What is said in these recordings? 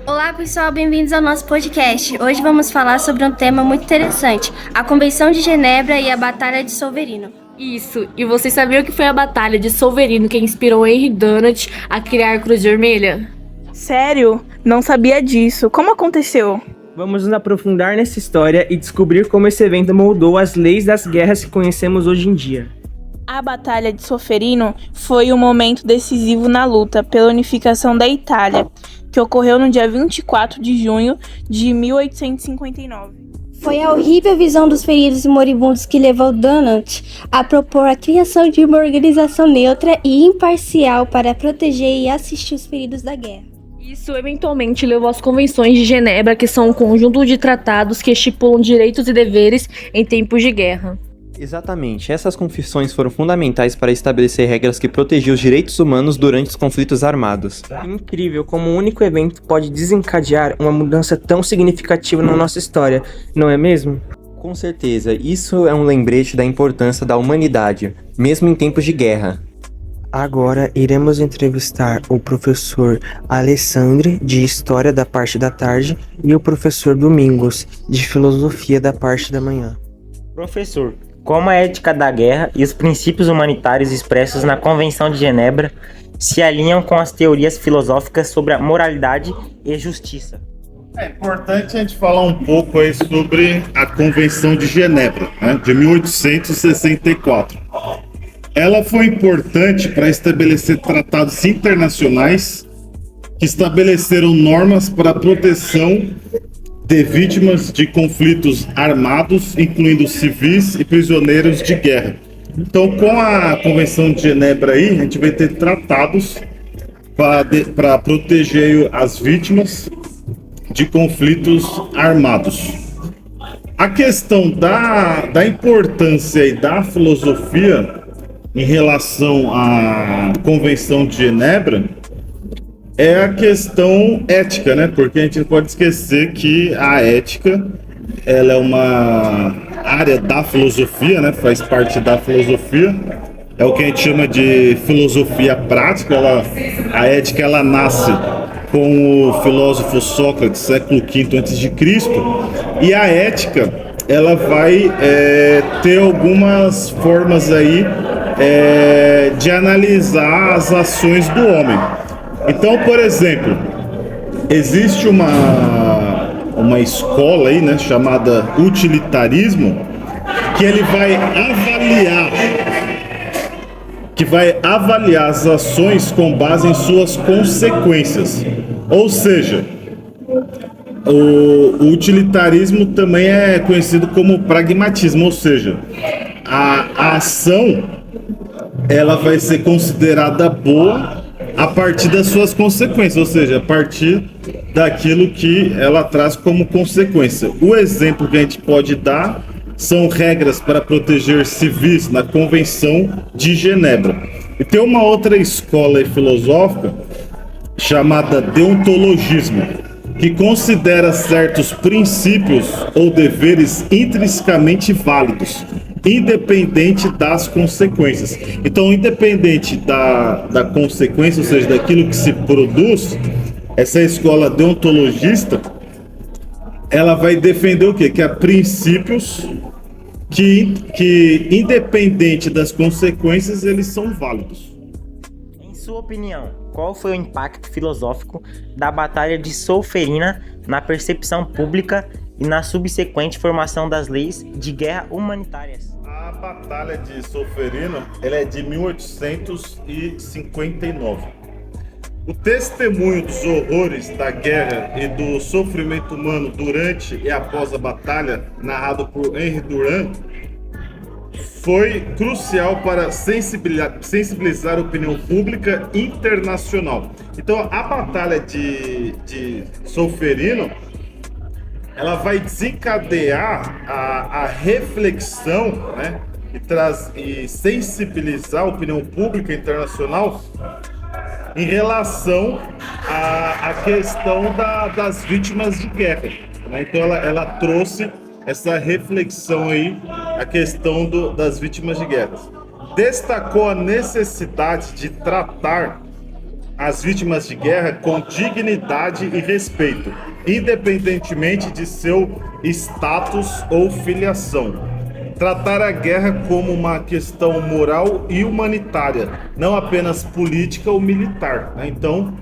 Olá pessoal, bem-vindos ao nosso podcast. Hoje vamos falar sobre um tema muito interessante, a Convenção de Genebra e a Batalha de Solferino. Isso, e vocês sabiam que foi a Batalha de Solferino que inspirou Henry Dunant a criar a Cruz Vermelha? Sério? Não sabia disso. Como aconteceu? Vamos nos aprofundar nessa história e descobrir como esse evento moldou as leis das guerras que conhecemos hoje em dia. A Batalha de Solferino foi um momento decisivo na luta pela unificação da Itália, que ocorreu no dia 24 de junho de 1859. Foi a horrível visão dos feridos e moribundos que levou Dunant a propor a criação de uma organização neutra e imparcial para proteger e assistir os feridos da guerra. Isso eventualmente levou às Convenções de Genebra, que são um conjunto de tratados que estipulam direitos e deveres em tempos de guerra. Exatamente, essas confissões foram fundamentais para estabelecer regras que protegiam os direitos humanos durante os conflitos armados. Incrível como um único evento pode desencadear uma mudança tão significativa na nossa história, não é mesmo? Com certeza, isso é um lembrete da importância da humanidade, mesmo em tempos de guerra. Agora iremos entrevistar o professor Alessandri, de História da parte da tarde, e o professor Domingos, de Filosofia da parte da manhã. Professor, como a ética da guerra e os princípios humanitários expressos na Convenção de Genebra se alinham com as teorias filosóficas sobre a moralidade e justiça? É importante a gente falar um pouco aí sobre a Convenção de Genebra, né, de 1864. Ela foi importante para estabelecer tratados internacionais que estabeleceram normas para a proteção de vítimas de conflitos armados, incluindo civis e prisioneiros de guerra. Então, com a Convenção de Genebra aí, a gente vai ter tratados para proteger as vítimas de conflitos armados. A questão da importância e da filosofia em relação à Convenção de Genebra é a questão ética, né? Porque a gente não pode esquecer que a ética, ela é uma área da filosofia, né? Faz parte da filosofia. É o que a gente chama de filosofia prática. A ética, ela nasce com o filósofo Sócrates, século V a.C. E a ética, ela vai ter algumas formas aí de analisar as ações do homem. Então, por exemplo, existe uma escola aí, né, chamada utilitarismo, que ele vai avaliar as ações com base em suas consequências. Ou seja, o utilitarismo também é conhecido como pragmatismo, ou seja, a ação ela vai ser considerada boa a partir das suas consequências, ou seja, a partir daquilo que ela traz como consequência. O exemplo que a gente pode dar são regras para proteger civis na Convenção de Genebra. E tem uma outra escola filosófica chamada deontologismo, que considera certos princípios ou deveres intrinsecamente válidos, independente das consequências. Então, independente da consequência, ou seja, daquilo que se produz, essa escola deontologista, ela vai defender o quê? Que há princípios que independente das consequências, eles são válidos. Em sua opinião, qual foi o impacto filosófico da Batalha de Solferino na percepção pública e na subsequente formação das leis de guerra humanitárias? A Batalha de Solferino, ela é de 1859. O testemunho dos horrores da guerra e do sofrimento humano durante e após a batalha, narrado por Henry Dunant, foi crucial para sensibilizar a opinião pública internacional. Então, a Batalha de Solferino, ela vai desencadear a reflexão, né, e sensibilizar a opinião pública internacional em relação à questão das vítimas de guerra, né? Então ela trouxe essa reflexão aí, a questão das vítimas de guerra. Destacou a necessidade de tratar as vítimas de guerra com dignidade e respeito, independentemente de seu status ou filiação. Tratar a guerra como uma questão moral e humanitária, não apenas política ou militar, né? Então,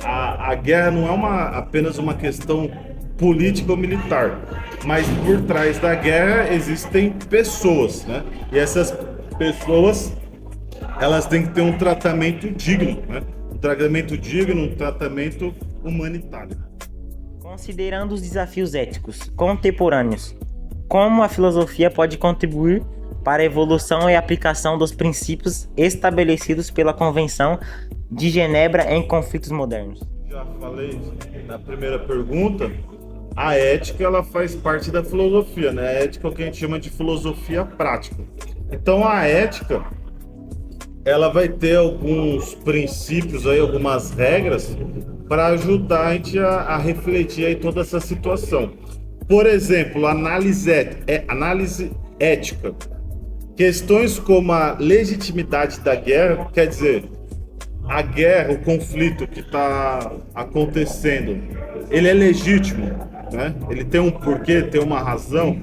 a guerra não é apenas uma questão política ou militar, mas por trás da guerra existem pessoas, né? E essas pessoas, elas têm que ter um tratamento digno, né? Um tratamento digno, um tratamento humanitário. Considerando os desafios éticos contemporâneos, como a filosofia pode contribuir para a evolução e aplicação dos princípios estabelecidos pela Convenção de Genebra em conflitos modernos? Já falei na primeira pergunta, a ética ela faz parte da filosofia, né? A ética é o que a gente chama de filosofia prática. Então a ética ela vai ter alguns princípios aí, algumas regras para ajudar a gente a refletir aí toda essa situação. Por exemplo, análise ética. Questões como a legitimidade da guerra, quer dizer, a guerra, o conflito que está acontecendo, ele é legítimo, né? Ele tem um porquê, tem uma razão.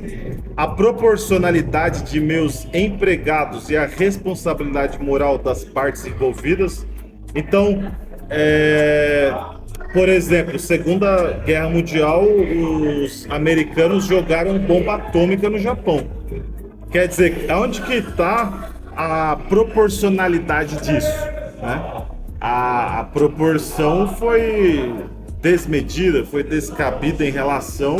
A proporcionalidade de meios empregados e a responsabilidade moral das partes envolvidas. Então, por exemplo, Segunda Guerra Mundial, os americanos jogaram bomba atômica no Japão. Quer dizer, onde que está a proporcionalidade disso, né? A proporção foi desmedida, foi descabida em relação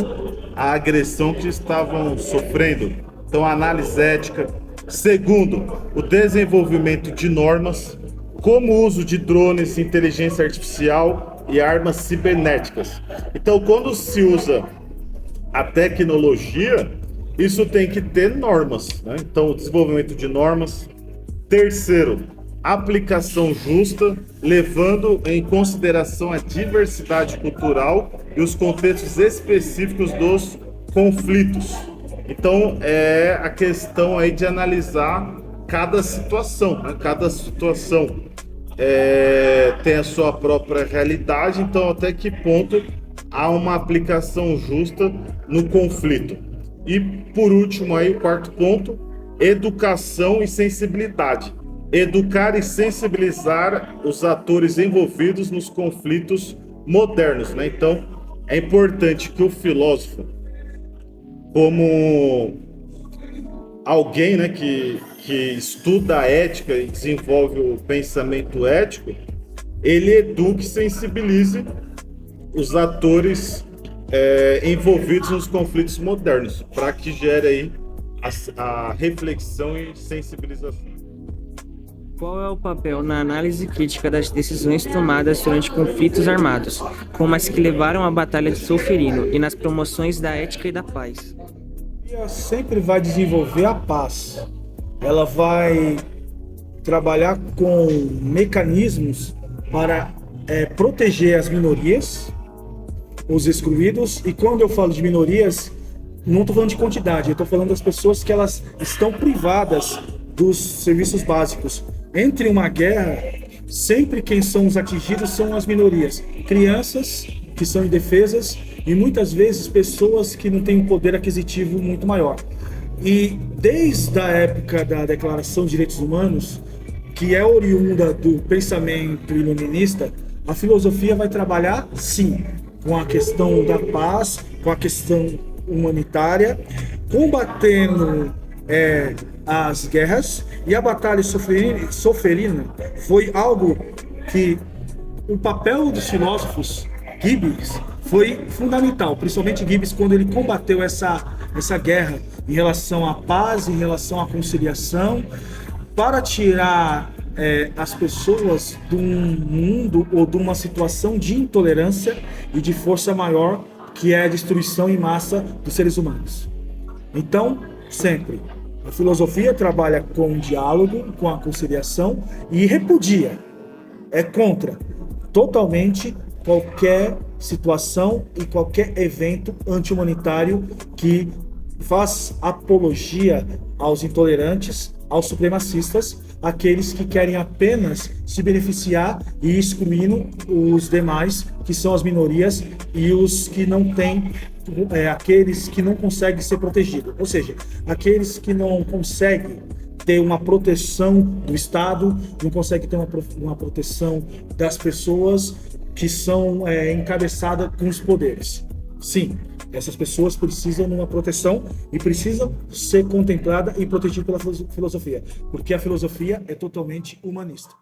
à agressão que estavam sofrendo. Então, a análise ética. Segundo, o desenvolvimento de normas, como o uso de drones, inteligência artificial e armas cibernéticas. Então, quando se usa a tecnologia, isso tem que ter normas, né? Então, o desenvolvimento de normas. Terceiro, aplicação justa, levando em consideração a diversidade cultural e os contextos específicos dos conflitos. Então, é a questão aí de analisar cada situação, né? Cada situação tem a sua própria realidade, então até que ponto há uma aplicação justa no conflito. E por último aí, o quarto ponto, educação e sensibilidade. Educar e sensibilizar os atores envolvidos nos conflitos modernos, né? Então, é importante que o filósofo, como alguém, né, que estuda a ética e desenvolve o pensamento ético, ele eduque e sensibilize os atores envolvidos nos conflitos modernos, para que gere aí a reflexão e sensibilização. Qual é o papel na análise crítica das decisões tomadas durante conflitos armados, como as que levaram à Batalha de Solferino, e nas promoções da ética e da paz? Ela sempre vai desenvolver a paz. Ela vai trabalhar com mecanismos para proteger as minorias, os excluídos. E quando eu falo de minorias, não estou falando de quantidade, eu estou falando das pessoas que elas estão privadas dos serviços básicos. Entre uma guerra, sempre quem são os atingidos são as minorias. Crianças que são indefesas e muitas vezes pessoas que não têm um poder aquisitivo muito maior. E desde a época da Declaração de Direitos Humanos, que é oriunda do pensamento iluminista, a filosofia vai trabalhar, sim, com a questão da paz, com a questão humanitária, combatendo as guerras. E a Batalha Solferino foi algo que o papel dos filósofos, Gibbs, foi fundamental, principalmente Gibbs, quando ele combateu essa guerra em relação à paz, em relação à conciliação, para tirar as pessoas de um mundo ou de uma situação de intolerância e de força maior, que é a destruição em massa dos seres humanos. Então, sempre, a filosofia trabalha com o diálogo, com a conciliação e repudia, é contra totalmente qualquer situação e qualquer evento anti-humanitário que faz apologia aos intolerantes, aos supremacistas, aqueles que querem apenas se beneficiar e excluindo os demais, que são as minorias e os que não têm, aqueles que não conseguem ser protegidos. Ou seja, aqueles que não conseguem ter uma proteção do Estado, não conseguem ter uma proteção das pessoas que são encabeçadas com os poderes. Sim, essas pessoas precisam de uma proteção e precisam ser contempladas e protegidas pela filosofia, porque a filosofia é totalmente humanista.